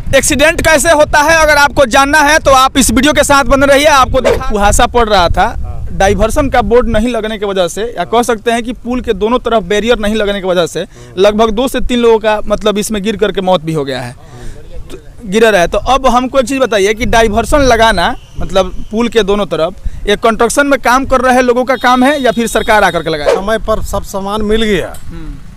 Accident कैसे होता है अगर आपको जानना है तो आप इस वीडियो के साथ बने रहिए। आपको कुहासा पड़ रहा था, डाइवर्सन का बोर्ड नहीं लगने की वजह से, या कह सकते हैं कि पुल के दोनों तरफ बैरियर नहीं लगने की वजह से लगभग 2 से 3 लोगों का मतलब इसमें गिर करके मौत भी हो गया है, गिरा रहा है। तो अब हमको एक चीज़ बताइए कि डाइवर्सन लगाना मतलब पुल के दोनों तरफ ये कंस्ट्रक्शन में काम कर रहे लोगों का काम है या फिर सरकार आकर के लगाए? समय पर सब सामान मिल गया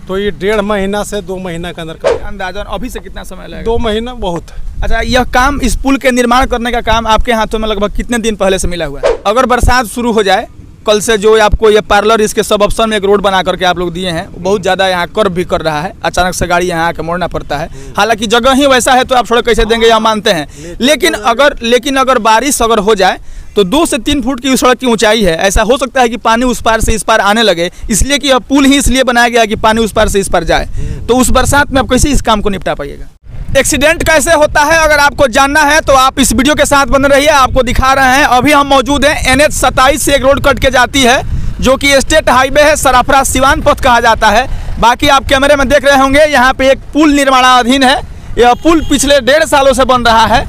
तो ये 1.5 महीना से 2 महीना के अंदर कर। अंदाजन अभी से कितना समय लगेगा? 2 महीना बहुत। अच्छा, यह काम इस पुल के निर्माण करने का काम आपके हाथों में लगभग कितने दिन पहले से मिला हुआ है? अगर बरसात शुरू हो जाए कल से, जो आपको ये पार्लर इसके सब ऑप्शन में एक रोड बना करके आप लोग दिए हैं, बहुत ज़्यादा यहाँ कर्व भी कर रहा है, अचानक से गाड़ी यहाँ आके मोड़ना पड़ता है। हालांकि जगह ही वैसा है तो आप सड़क कैसे देंगे, यह मानते हैं। लेकिन अगर बारिश अगर हो जाए तो 2 से 3 फुट की सड़क की ऊंचाई है। ऐसा हो सकता है कि पानी उस पार से इस पार आने लगे, इसलिए कि यह पुल ही इसलिए बनाया गया कि पानी उस पार से इस पार जाए। तो उस बरसात में आप कैसे इस काम को निपटा पाइएगा? एक्सीडेंट कैसे होता है अगर आपको जानना है तो आप इस वीडियो के साथ बने रहिए। आपको दिखा रहे हैं, अभी हम मौजूद हैं NH 27 से एक रोड कट के जाती है जो कि स्टेट हाईवे है, सराफरा सिवान पथ कहा जाता है। बाकी आप कैमरे में देख रहे होंगे यहाँ पे एक पुल निर्माणाधीन है। यह पुल पिछले 1.5 सालों से बन रहा है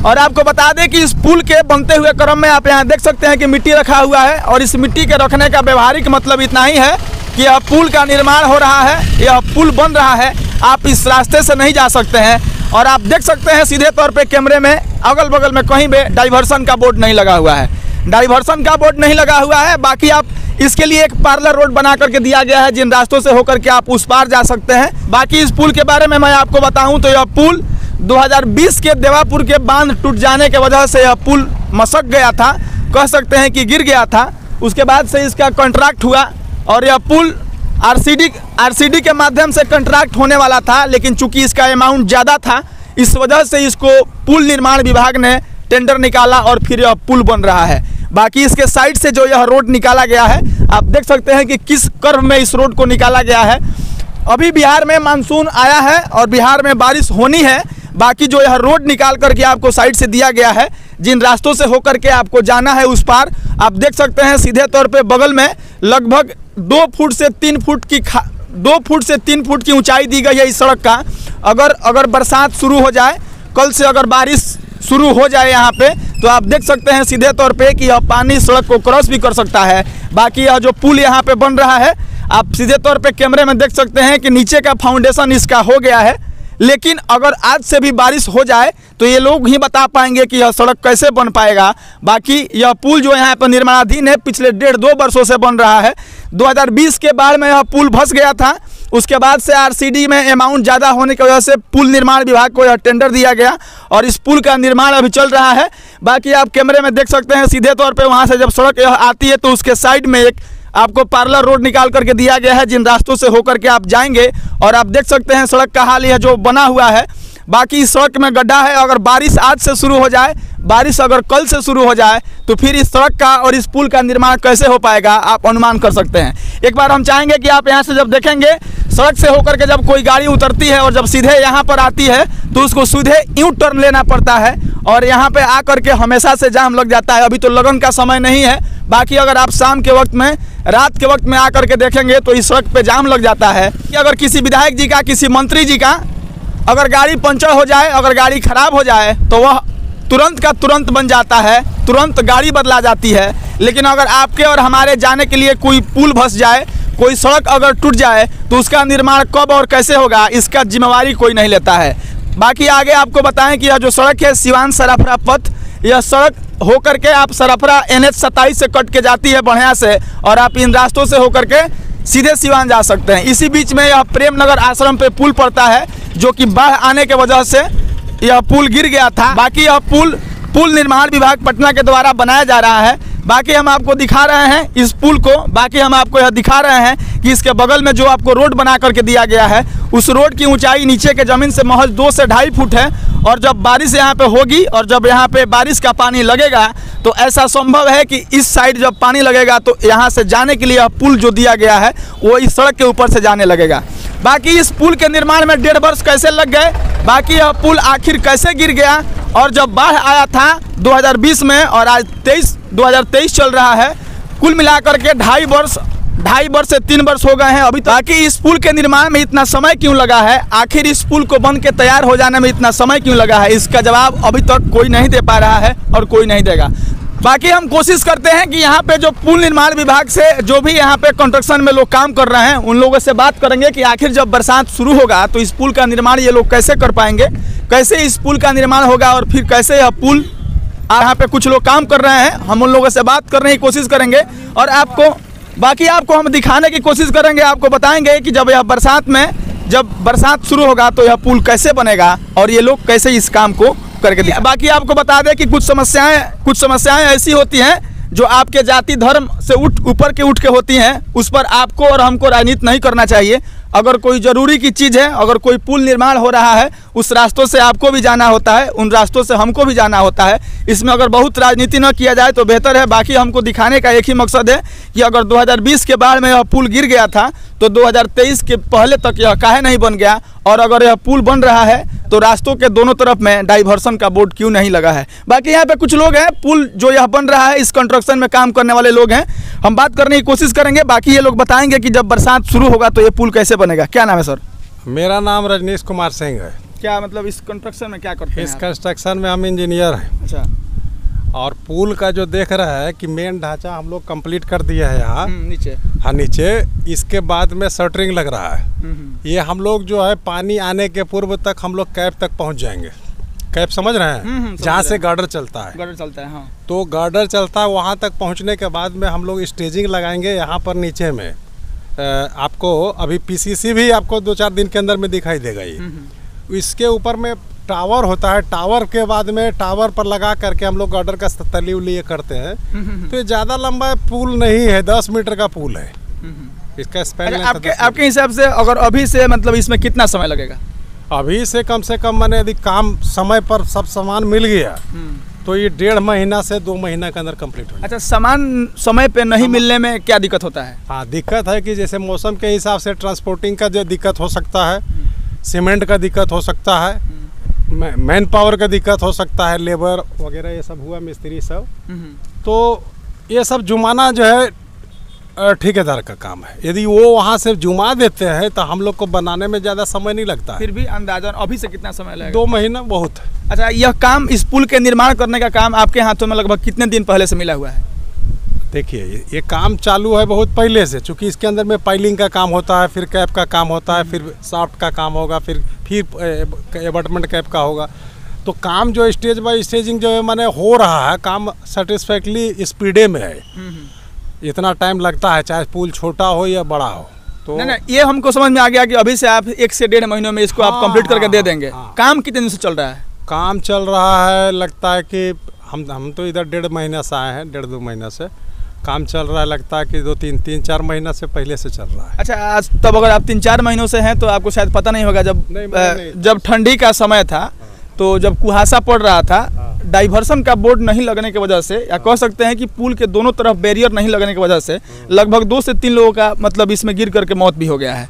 और आपको बता दें कि इस पुल के बनते हुए क्रम में आप यहाँ देख सकते हैं कि मिट्टी रखा हुआ है और इस मिट्टी के रखने का व्यवहारिक मतलब इतना ही है कि यह पुल का निर्माण हो रहा है, यह पुल बन रहा है। आप इस रास्ते से नहीं जा सकते हैं और आप देख सकते हैं सीधे तौर पे कैमरे में अगल बगल में कहीं भी डाइवर्सन का बोर्ड नहीं लगा हुआ है, डाइवर्सन का बोर्ड नहीं लगा हुआ है। बाकी आप इसके लिए एक पार्लर रोड बना करके दिया गया है जिन रास्तों से होकर के आप उस पार जा सकते हैं। बाकी इस पुल के बारे में मैं आपको बताऊं तो यह पुल 2020 के देवापुर के बांध टूट जाने की वजह से यह पुल मसक गया था, कह सकते हैं कि गिर गया था। उसके बाद से इसका कॉन्ट्रैक्ट हुआ और यह पुल आरसीडी के माध्यम से कॉन्ट्रैक्ट होने वाला था, लेकिन चूंकि इसका अमाउंट ज़्यादा था इस वजह से इसको पुल निर्माण विभाग ने टेंडर निकाला और फिर यह पुल बन रहा है। बाकी इसके साइड से जो यह रोड निकाला गया है आप देख सकते हैं कि किस कर्व में इस रोड को निकाला गया है। अभी बिहार में मानसून आया है और बिहार में बारिश होनी है। बाकी जो यह रोड निकाल करके आपको साइड से दिया गया है, जिन रास्तों से होकर के आपको जाना है उस पार, आप देख सकते हैं सीधे तौर पे बगल में लगभग 2 फुट से 3 फुट की ऊंचाई दी गई है इस सड़क का। अगर बरसात शुरू हो जाए, कल से अगर बारिश शुरू हो जाए यहाँ पे, तो आप देख सकते हैं सीधे तौर पे कि यह पानी सड़क को क्रॉस भी कर सकता है। बाकी यह जो पुल यहाँ पे बन रहा है आप सीधे तौर पे कैमरे में देख सकते हैं कि नीचे का फाउंडेशन इसका हो गया है, लेकिन अगर आज से भी बारिश हो जाए तो ये लोग ही बता पाएंगे कि यह सड़क कैसे बन पाएगा। बाकी यह पुल जो यहाँ पर निर्माणाधीन है पिछले 1.5-2 वर्षों से बन रहा है। 2020 के बाद में यह पुल धंस गया था, उसके बाद से आरसीडी में अमाउंट ज़्यादा होने की वजह से पुल निर्माण विभाग को यह टेंडर दिया गया और इस पुल का निर्माण अभी चल रहा है। बाकी आप कैमरे में देख सकते हैं सीधे तौर पर वहाँ से जब सड़क यह आती है तो उसके साइड में एक आपको पार्लर रोड निकाल करके दिया गया है जिन रास्तों से होकर के आप जाएंगे और आप देख सकते हैं सड़क का हाल यह जो बना हुआ है। बाकी इस सड़क में गड्ढा है, अगर बारिश आज से शुरू हो जाए, बारिश अगर कल से शुरू हो जाए तो फिर इस सड़क का और इस पुल का निर्माण कैसे हो पाएगा आप अनुमान कर सकते हैं। एक बार हम चाहेंगे कि आप यहाँ से जब देखेंगे सड़क से होकर के जब कोई गाड़ी उतरती है और जब सीधे यहाँ पर आती है तो उसको सीधे यूं टर्न लेना पड़ता है और यहाँ पे आकर के हमेशा से जाम लग जाता है। अभी तो लगन का समय नहीं है, बाकी अगर आप शाम के वक्त में, रात के वक्त में आकर के देखेंगे तो इस सड़क पे जाम लग जाता है कि अगर किसी विधायक जी का, किसी मंत्री जी का अगर गाड़ी पंचर हो जाए, अगर गाड़ी खराब हो जाए तो वह तुरंत का तुरंत बन जाता है, तुरंत गाड़ी बदला जाती है। लेकिन अगर आपके और हमारे जाने के लिए कोई पुल धंस जाए, कोई सड़क अगर टूट जाए तो उसका निर्माण कब और कैसे होगा इसका जिम्मेवारी कोई नहीं लेता है। बाकी आगे आपको बताएं कि यह जो सड़क है सिवान सराफरा पथ, यह सड़क होकर के आप सराफरा NH 27 से कट के जाती है बढ़िया से और आप इन रास्तों से होकर के सीधे सिवान जा सकते हैं। इसी बीच में यह प्रेमनगर आश्रम पे पुल पड़ता है जो कि बाढ़ आने के वजह से यह पुल गिर गया था। बाकी यह पुल निर्माण विभाग पटना के द्वारा बनाया जा रहा है। बाकी हम आपको दिखा रहे हैं इस पुल को, बाकी हम आपको यह दिखा रहे हैं कि इसके बगल में जो आपको रोड बना करके दिया गया है उस रोड की ऊंचाई नीचे के ज़मीन से महज 2 से 2.5 फुट है और जब बारिश यहाँ पे होगी और जब यहाँ पे बारिश का पानी लगेगा तो ऐसा संभव है कि इस साइड जब पानी लगेगा तो यहाँ से जाने के लिए यह पुल जो दिया गया है वो इस सड़क के ऊपर से जाने लगेगा। बाकी इस पुल के निर्माण में 1.5 वर्ष कैसे लग गए, बाकी यह पुल आखिर कैसे गिर गया और जब बाढ़ आया था 2020 में और आज 2023 चल रहा है, कुल मिलाकर के 2.5 वर्ष 2.5 वर्ष से 3 वर्ष हो गए हैं अभी तक। बाकी इस पुल के निर्माण में इतना समय क्यों लगा है, आखिर इस पुल को बन के तैयार हो जाने में इतना समय क्यों लगा है, इसका जवाब अभी तक कोई नहीं दे पा रहा है और कोई नहीं देगा। बाकी हम कोशिश करते हैं कि यहाँ पे जो पुल निर्माण विभाग से जो भी यहाँ पे कंस्ट्रक्शन में लोग काम कर रहे हैं उन लोगों से बात करेंगे कि आखिर जब बरसात शुरू होगा तो इस पुल का निर्माण ये लोग कैसे कर पाएंगे, कैसे इस पुल का निर्माण होगा और फिर कैसे यह पुल, यहाँ पे कुछ लोग काम कर रहे हैं, हम उन लोगों से बात करने की कोशिश करेंगे और आपको हम दिखाने की कोशिश करेंगे, आपको बताएंगे कि जब बरसात शुरू होगा तो यह पुल कैसे बनेगा और ये लोग कैसे इस काम को करके दिया। बाकी आपको बता दें कि कुछ समस्याएं ऐसी होती हैं जो आपके जाति धर्म से ऊपर के उठ के होती हैं, उस पर आपको और हमको राजनीति नहीं करना चाहिए। अगर कोई ज़रूरी की चीज़ है, अगर कोई पुल निर्माण हो रहा है, उस रास्तों से आपको भी जाना होता है, उन रास्तों से हमको भी जाना होता है। इसमें अगर बहुत राजनीति न किया जाए तो बेहतर है। बाकी हमको दिखाने का एक ही मकसद है कि अगर 2020 के बाढ़ में यह पुल गिर गया था तो 2023 के पहले तक यह काहे नहीं बन गया, और अगर यह पुल बन रहा है तो रास्तों के दोनों तरफ में डाइवर्सन का बोर्ड क्यों नहीं लगा है। बाकी यहाँ पे कुछ लोग हैं, पुल जो यह बन रहा है इस कंस्ट्रक्शन में काम करने वाले लोग हैं, हम बात करने की कोशिश करेंगे। बाकी ये लोग बताएंगे कि जब बरसात शुरू होगा तो ये पुल कैसे बनेगा। क्या नाम है सर? मेरा नाम रजनीश कुमार सिंह है। क्या मतलब इस कंस्ट्रक्शन में क्या करते हैं? इस कंस्ट्रक्शन में हम इंजीनियर हैं। अच्छा। और पुल का जो देख रहा है कि मेन ढांचा हम लोग कंप्लीट कर दिया है यहाँ नीचे। हाँ नीचे, इसके बाद में शटरिंग लग रहा है। ये हम लोग जो है पानी आने के पूर्व तक हम लोग कैप तक पहुँच जाएंगे। कैप समझ रहे हैं, जहाँ से गार्डर चलता है। गार्डर चलता है, हाँ। तो गार्डर चलता है, वहाँ तक पहुँचने के बाद में हम लोग स्टेजिंग लगाएंगे यहाँ पर नीचे में। आपको अभी पीसीसी भी आपको 2-4 दिन के अंदर में दिखाई देगा। ये इसके ऊपर में टावर होता है, टावर के बाद में टावर पर लगा करके हम लोग गार्डर का तली उली करते हैं। तो ये ज़्यादा लंबा पुल नहीं है, 10 मीटर का पुल है। इसका स्पैन आपके हिसाब से अगर अभी से मतलब इसमें कितना समय लगेगा? अभी से कम मैंने यदि काम समय पर सब सामान मिल गया तो ये 1.5 महीना से 2 महीना के अंदर कंप्लीट हो जाए। अच्छा, सामान समय पे नहीं मिलने में क्या दिक्कत होता है? हाँ, दिक्कत है कि जैसे मौसम के हिसाब से ट्रांसपोर्टिंग का जो दिक्कत हो सकता है, सीमेंट का दिक्कत हो सकता है, मैन पावर का दिक्कत हो सकता है, लेबर वगैरह ये सब हुआ, मिस्त्री सब। तो ये सब जुमाना जो है ठेकेदार का काम है। यदि वो वहाँ से जुमा देते हैं तो हम लोग को बनाने में ज़्यादा समय नहीं लगता है। फिर भी अंदाजन अभी से कितना समय लगेगा? 2 महीना बहुत है। अच्छा, यह काम, इस पुल के निर्माण करने का काम आपके हाथों में लगभग कितने दिन पहले से मिला हुआ है? देखिए, ये काम चालू है बहुत पहले से, चूँकि इसके अंदर में पाइलिंग का काम होता है, फिर कैप का काम होता है, फिर शाफ्ट का काम होगा, फिर एबटमेंट कैप का होगा। तो काम जो स्टेज बाय स्टेजिंग जो है माने हो रहा है, काम सेटिस्फैक्टरली स्पीडे में है। इतना टाइम लगता है, चाहे पुल छोटा हो या बड़ा हो। तो नहीं, ये हमको समझ में आ गया कि अभी से आप 1 से 1.5 महीनों में इसको आप कंप्लीट करके दे देंगे। काम कितने दिन से चल रहा है? काम चल रहा है, लगता है कि हम तो इधर 1.5 महीना से आए हैं, 1.5-2 महीना से काम चल रहा है। लगता है कि 3-4 महीना से पहले से चल रहा है। अच्छा, आज तब अगर आप 3-4 महीनों से हैं तो आपको शायद पता नहीं होगा, जब ठंडी का समय था तो जब कुहासा पड़ रहा था, डाइवर्सन का बोर्ड नहीं लगने की वजह से, या कह सकते हैं कि पुल के दोनों तरफ बैरियर नहीं लगने की वजह से लगभग 2 से 3 लोगों का मतलब इसमें गिर करके मौत भी हो गया है,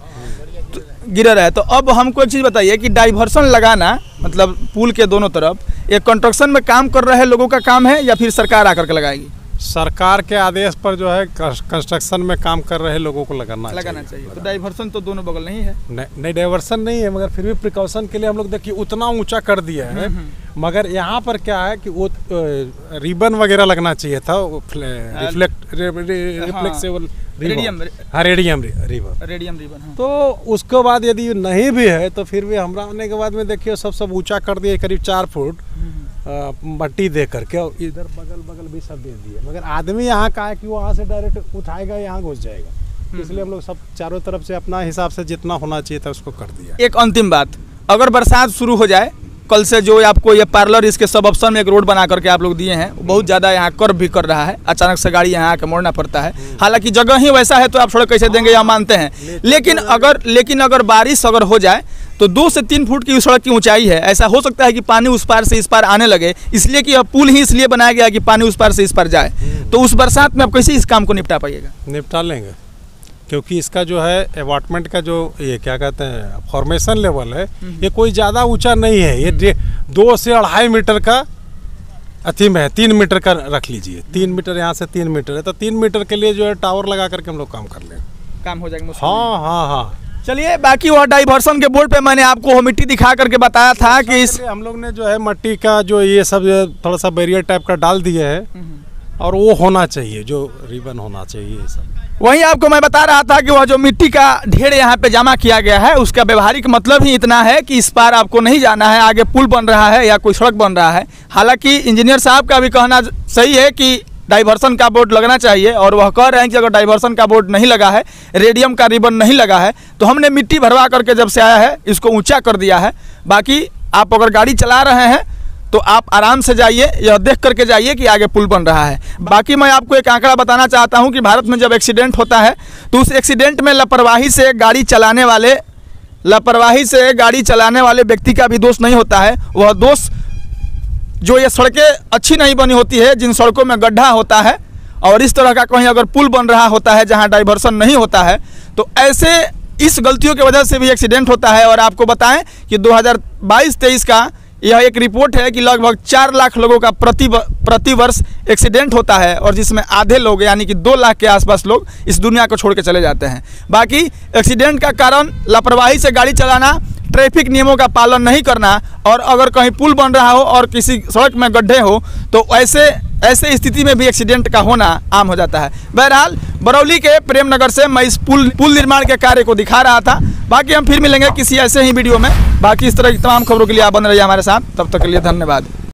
तो गिरा रहा है। तो अब हमको एक चीज़ बताइए कि डाइवर्सन लगाना मतलब पुल के दोनों तरफ, ये कंस्ट्रक्शन में काम कर रहे लोगों का काम है या फिर सरकार आकर के लगाएगी? सरकार के आदेश पर जो है कंस्ट्रक्शन में काम कर रहे लोगों को लगाना चाहिए। तो डाइवर्सन तो दोनों बगल नहीं है। नहीं डाइवर्सन नहीं है, मगर फिर भी प्रिकॉशन के लिए हम लोग देखिए उतना ऊंचा कर दिया है। मगर यहाँ पर क्या है कि वो रिबन वगैरह लगना चाहिए था, रिफ्लेक्सिबल रेडियम रिबन। तो उसके बाद यदि नहीं भी है तो फिर भी हमरा आने के बाद में देखिए सब ऊंचा कर दिए, करीब 4 फुट मट्टी दे करके, और इधर बगल भी सब दे दिए। मगर आदमी यहाँ का है कि वो वहाँ से डायरेक्ट उठाएगा, यहाँ घुस जाएगा, इसलिए हम लोग सब चारों तरफ से अपना हिसाब से जितना होना चाहिए था उसको कर दिया। एक अंतिम बात, अगर बरसात शुरू हो जाए कल से, जो आपको ये पार्लर इसके सब ऑप्शन में एक रोड बना करके आप लोग दिए हैं, बहुत ज़्यादा यहाँ कर्व भी कर रहा है, अचानक से गाड़ी यहाँ आके मोड़ना पड़ता है। हालांकि जगह ही वैसा है तो आप सड़क कैसे देंगे या मानते हैं, लेकिन अगर बारिश अगर हो जाए तो 2 से 3 फुट की सड़क की ऊंचाई है, ऐसा हो सकता है कि पानी उस पार से इस पार आने लगे, इसलिए कि यह पुल ही इसलिए बनाया गया कि पानी उस पार से इस पार जाए। तो उस बरसात में आप कैसे इस काम को निपटा पाइएगा? निपटा लेंगे, क्योंकि इसका जो है अपार्टमेंट का जो ये क्या कहते हैं फॉर्मेशन लेवल है, ये कोई ज़्यादा ऊंचा नहीं है, ये 2 से 2.5 मीटर का अथी में है 3 मीटर का रख लीजिए, 3 मीटर यहाँ से 3 मीटर है, तो 3 मीटर के लिए जो है टावर लगा करके हम लोग काम कर लें, काम हो जाएगा। हाँ हाँ हाँ। चलिए, बाकी वह डाइवर्सन के बोर्ड पे मैंने आपको वो मिट्टी दिखा करके बताया था कि इस हम लोग ने जो है मट्टी का जो ये सब थोड़ा सा बैरियर टाइप का डाल दिए है, और वो होना चाहिए, जो रिबन होना चाहिए ये सब। वहीं आपको मैं बता रहा था कि वह जो मिट्टी का ढेर यहाँ पे जमा किया गया है, उसका व्यवहारिक मतलब ही इतना है कि इस पार आपको नहीं जाना है, आगे पुल बन रहा है या कोई सड़क बन रहा है। हालांकि इंजीनियर साहब का भी कहना सही है कि डाइवर्सन का बोर्ड लगना चाहिए, और वह कह रहे हैं कि अगर डाइवर्सन का बोर्ड नहीं लगा है, रेडियम का रिबन नहीं लगा है, तो हमने मिट्टी भरवा करके जब से आया है इसको ऊंचा कर दिया है। बाकी आप अगर गाड़ी चला रहे हैं तो आप आराम से जाइए, यह देख करके जाइए कि आगे पुल बन रहा है। बाकी मैं आपको एक आंकड़ा बताना चाहता हूं कि भारत में जब एक्सीडेंट होता है तो उस एक्सीडेंट में लापरवाही से गाड़ी चलाने वाले व्यक्ति का भी दोष नहीं होता है। वह दोष जो ये सड़कें अच्छी नहीं बनी होती है, जिन सड़कों में गड्ढा होता है, और इस तरह का कहीं अगर पुल बन रहा होता है जहाँ डाइवर्सन नहीं होता है, तो ऐसे इस गलतियों की वजह से भी एक्सीडेंट होता है। और आपको बताएं कि 2022-23 का यह एक रिपोर्ट है कि लगभग 4 लाख लोगों का प्रति वर्ष एक्सीडेंट होता है, और जिसमें आधे लोग यानी कि 2 लाख के आसपास लोग इस दुनिया को छोड़ के चले जाते हैं। बाकी एक्सीडेंट का कारण लापरवाही से गाड़ी चलाना, ट्रैफिक नियमों का पालन नहीं करना, और अगर कहीं पुल बन रहा हो और किसी सड़क में गड्ढे हो तो ऐसे स्थिति में भी एक्सीडेंट का होना आम हो जाता है। बहरहाल बरौली के प्रेम नगर से मैं इस पुल निर्माण के कार्य को दिखा रहा था। बाकी हम फिर मिलेंगे किसी ऐसे ही वीडियो में। बाकी इस तरह की तमाम खबरों के लिए आप बने रहिए हमारे साथ। तब तक के लिए धन्यवाद।